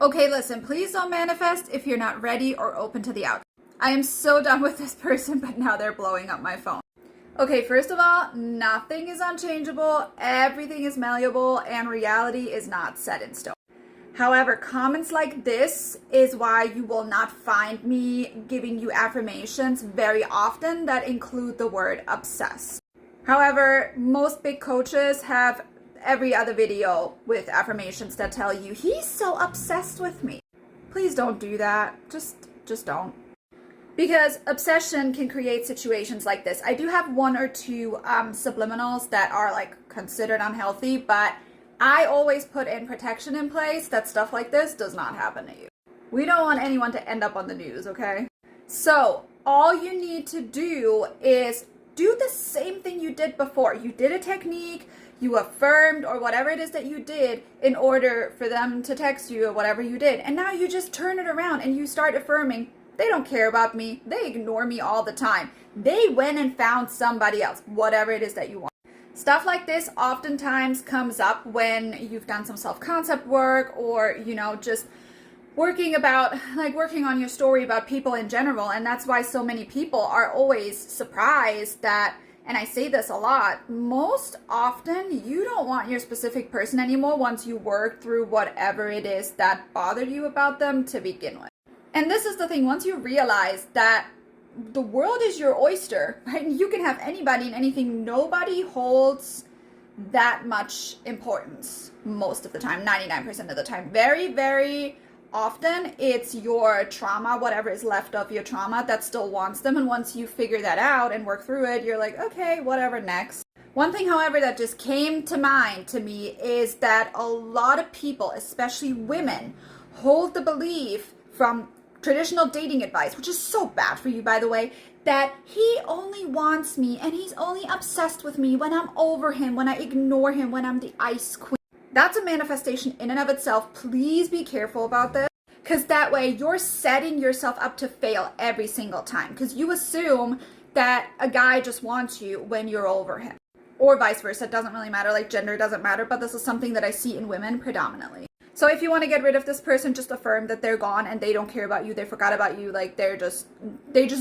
Okay, listen, please don't manifest if you're not ready or open to the outcome. I am so done with this person, but now they're blowing up my phone. Okay, first of all, nothing is unchangeable, everything is malleable, and reality is not set in stone. However, comments like this is why you will not find me giving you affirmations very often that include the word obsessed. However, most big coaches have every other video with affirmations that tell you, he's so obsessed with me. Please don't do that. Just don't. Because obsession can create situations like this. I do have one or two subliminals that are like considered unhealthy, but I always put in protection in place that stuff like this does not happen to you. We don't want anyone to end up on the news, okay? So all you need to do is do the same thing you did before. You did a technique, you affirmed, or whatever it is that you did in order for them to text you or whatever you did. And now you just turn it around and you start affirming, they don't care about me. They ignore me all the time. They went and found somebody else, whatever it is that you want. Stuff like this oftentimes comes up when you've done some self-concept work or, just working on your story about people in general. And that's why so many people are always surprised that, and I say this a lot, most often you don't want your specific person anymore once you work through whatever it is that bothered you about them to begin with. And this is the thing, once you realize that the world is your oyster, right? You can have anybody and anything. Nobody holds that much importance most of the time, 99% of the time. Very, very often it's your trauma, whatever is left of your trauma that still wants them. And once you figure that out and work through it, you're like, okay, whatever, next. One thing, however, that just came to mind to me is that a lot of people, especially women, hold the belief from traditional dating advice, which is so bad for you, by the way, that he only wants me and he's only obsessed with me when I'm over him, when I ignore him, when I'm the ice queen. That's a manifestation in and of itself. Please be careful about this, because that way you're setting yourself up to fail every single time, because you assume that a guy just wants you when you're over him, or vice versa. It doesn't really matter, like gender doesn't matter, but this is something that I see in women predominantly. So if you want to get rid of this person, just affirm that they're gone and they don't care about you, they forgot about you, like they just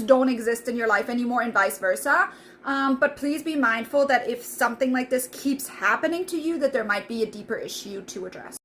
don't exist in your life anymore, and vice versa. But please be mindful that if something like this keeps happening to you, that there might be a deeper issue to address.